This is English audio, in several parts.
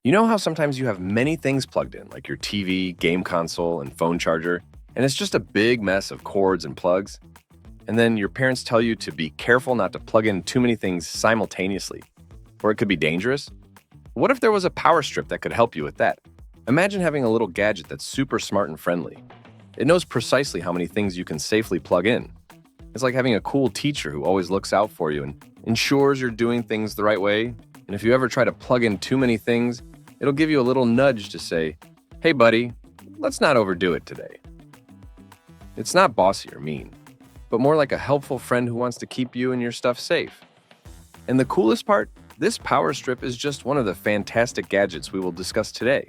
You know how sometimes you have many things plugged in, like your TV, game console, and phone charger, and it's just a big mess of cords and plugs? And then your parents tell you to be careful not to plug in too many things simultaneously, or it could be dangerous? What if there was a power strip that could help you with that? Imagine having a little gadget that's super smart and friendly. It knows precisely how many things you can safely plug in. It's like having a cool teacher who always looks out for you and ensures you're doing things the right way. And if you ever try to plug in too many things, it'll give you a little nudge to say, "Hey buddy, let's not overdo it today." It's not bossy or mean, but more like a helpful friend who wants to keep you and your stuff safe. And the coolest part, this power strip is just one of the fantastic gadgets we will discuss today.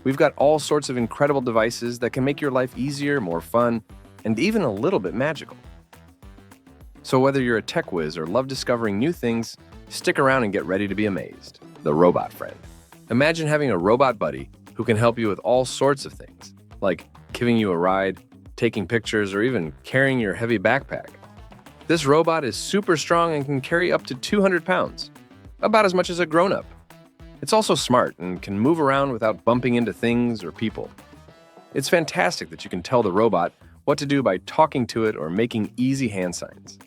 We've got all sorts of incredible devices that can make your life easier, more fun, and even a little bit magical. So whether you're a tech whiz or love discovering new things, stick around and get ready to be amazed. The robot friend. Imagine having a robot buddy who can help you with all sorts of things, like giving you a ride, taking pictures, or even carrying your heavy backpack. This robot is super strong and can carry up to 200 pounds, about as much as a grown-up. It's also smart and can move around without bumping into things or people. It's fantastic that you can tell the robot what to do by talking to it or making easy hand signs.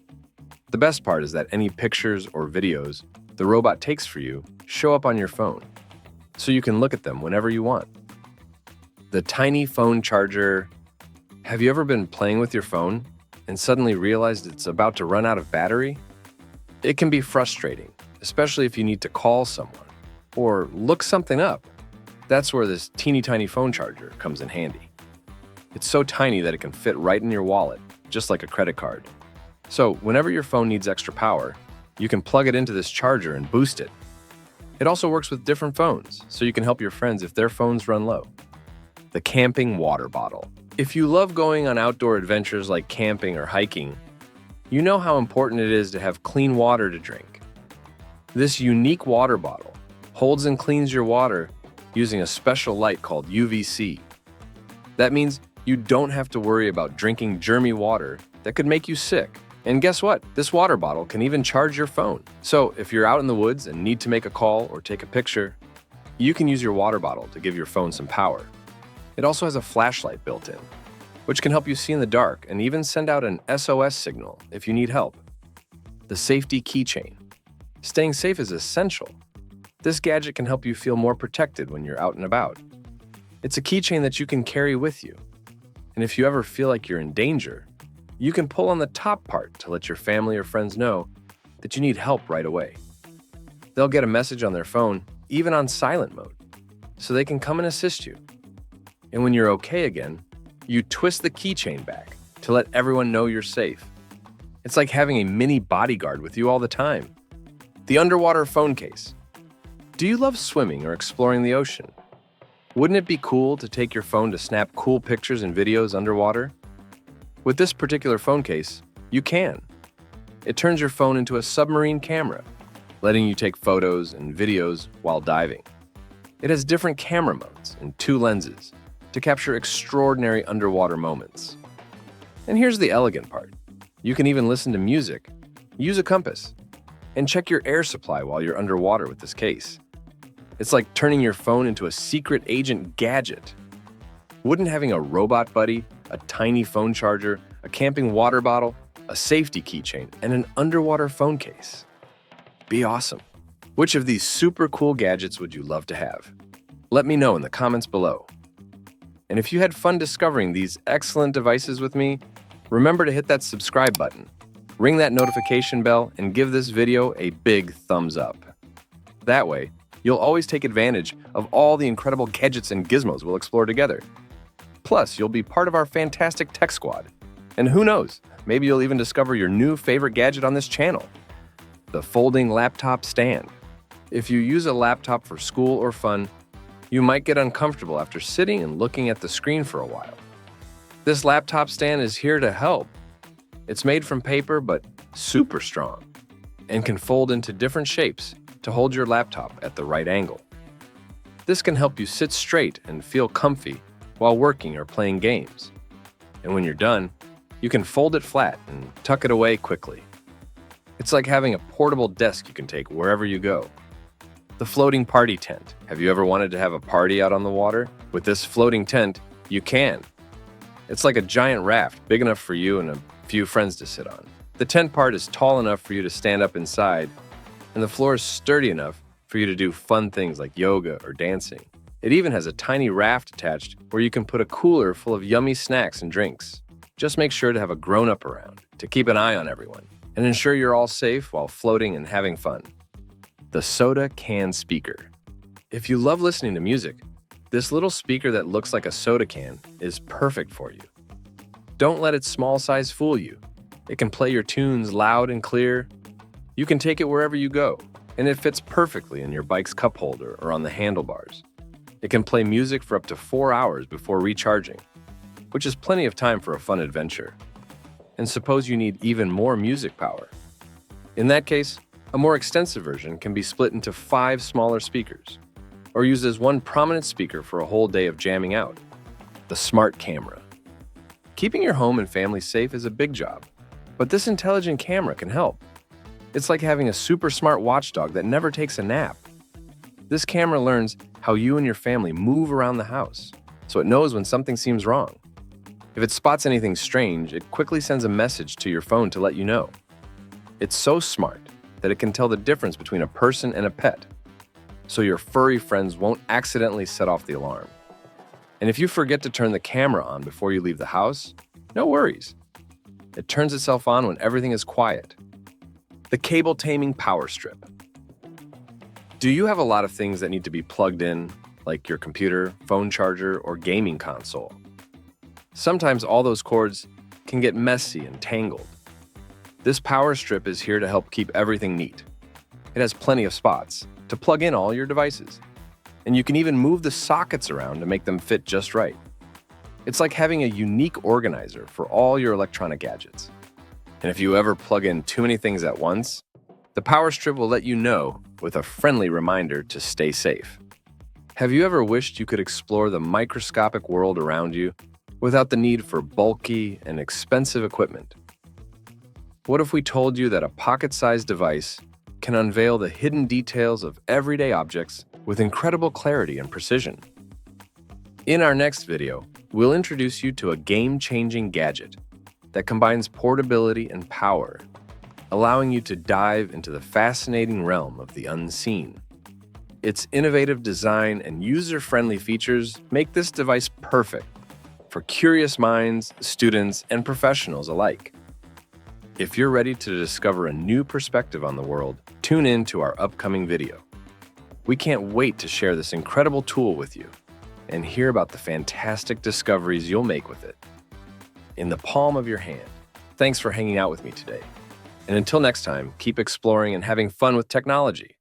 The best part is that any pictures or videos the robot takes for you show up on your phone, so you can look at them whenever you want. The tiny phone charger. Have you ever been playing with your phone and suddenly realized it's about to run out of battery? It can be frustrating, especially if you need to call someone or look something up. That's where this teeny tiny phone charger comes in handy. It's so tiny that it can fit right in your wallet, just like a credit card. So whenever your phone needs extra power, you can plug it into this charger and boost it. It also works with different phones, so you can help your friends if their phones run low. The camping water bottle. If you love going on outdoor adventures like camping or hiking, you know how important it is to have clean water to drink. This unique water bottle holds and cleans your water using a special light called UVC. That means you don't have to worry about drinking germy water that could make you sick. And guess what? This water bottle can even charge your phone. So if you're out in the woods and need to make a call or take a picture, you can use your water bottle to give your phone some power. It also has a flashlight built in, which can help you see in the dark and even send out an SOS signal if you need help. The Safety Keychain. Staying safe is essential. This gadget can help you feel more protected when you're out and about. It's a keychain that you can carry with you. And if you ever feel like you're in danger, you can pull on the top part to let your family or friends know that you need help right away. They'll get a message on their phone, even on silent mode, so they can come and assist you. And when you're okay again, you twist the keychain back to let everyone know you're safe. It's like having a mini bodyguard with you all the time. The underwater phone case. Do you love swimming or exploring the ocean? Wouldn't it be cool to take your phone to snap cool pictures and videos underwater? With this particular phone case, you can. It turns your phone into a submarine camera, letting you take photos and videos while diving. It has different camera modes and 2 lenses to capture extraordinary underwater moments. And here's the elegant part. You can even listen to music, use a compass, and check your air supply while you're underwater with this case. It's like turning your phone into a secret agent gadget. Wouldn't having a robot buddy, a tiny phone charger, a camping water bottle, a safety keychain, and an underwater phone case be awesome? Which of these super cool gadgets would you love to have? Let me know in the comments below. And if you had fun discovering these excellent devices with me, remember to hit that subscribe button, ring that notification bell, and give this video a big thumbs up. That way, you'll always take advantage of all the incredible gadgets and gizmos we'll explore together. Plus, you'll be part of our fantastic tech squad. And who knows, maybe you'll even discover your new favorite gadget on this channel, the folding laptop stand. If you use a laptop for school or fun, you might get uncomfortable after sitting and looking at the screen for a while. This laptop stand is here to help. It's made from paper but super strong and can fold into different shapes to hold your laptop at the right angle. This can help you sit straight and feel comfy while working or playing games. And when you're done, you can fold it flat and tuck it away quickly. It's like having a portable desk you can take wherever you go. The floating party tent. Have you ever wanted to have a party out on the water? With this floating tent, you can. It's like a giant raft, big enough for you and a few friends to sit on. The tent part is tall enough for you to stand up inside, and the floor is sturdy enough for you to do fun things like yoga or dancing. It even has a tiny raft attached where you can put a cooler full of yummy snacks and drinks. Just make sure to have a grown-up around to keep an eye on everyone and ensure you're all safe while floating and having fun. The soda can speaker. If you love listening to music, this little speaker that looks like a soda can is perfect for you. Don't let its small size fool you. It can play your tunes loud and clear. You can take it wherever you go, and it fits perfectly in your bike's cup holder or on the handlebars. It can play music for up to 4 hours before recharging, which is plenty of time for a fun adventure. And suppose you need even more music power. In that case, a more extensive version can be split into 5 smaller speakers, or used as one prominent speaker for a whole day of jamming out. The smart camera. Keeping your home and family safe is a big job, but this intelligent camera can help. It's like having a super smart watchdog that never takes a nap. This camera learns how you and your family move around the house, so it knows when something seems wrong. If it spots anything strange, it quickly sends a message to your phone to let you know. It's so smart that it can tell the difference between a person and a pet, so your furry friends won't accidentally set off the alarm. And if you forget to turn the camera on before you leave the house, no worries. It turns itself on when everything is quiet. The Cable-Taming power strip. Do you have a lot of things that need to be plugged in, like your computer, phone charger, or gaming console? Sometimes all those cords can get messy and tangled. This power strip is here to help keep everything neat. It has plenty of spots to plug in all your devices, and you can even move the sockets around to make them fit just right. It's like having a unique organizer for all your electronic gadgets. And if you ever plug in too many things at once, the power strip will let you know with a friendly reminder to stay safe. Have you ever wished you could explore the microscopic world around you without the need for bulky and expensive equipment? What if we told you that a pocket-sized device can unveil the hidden details of everyday objects with incredible clarity and precision? In our next video, we'll introduce you to a game-changing gadget that combines portability and power, allowing you to dive into the fascinating realm of the unseen. Its innovative design and user-friendly features make this device perfect for curious minds, students, and professionals alike. If you're ready to discover a new perspective on the world, tune in to our upcoming video. We can't wait to share this incredible tool with you and hear about the fantastic discoveries you'll make with it. In the palm of your hand. Thanks for hanging out with me today. And until next time, keep exploring and having fun with technology.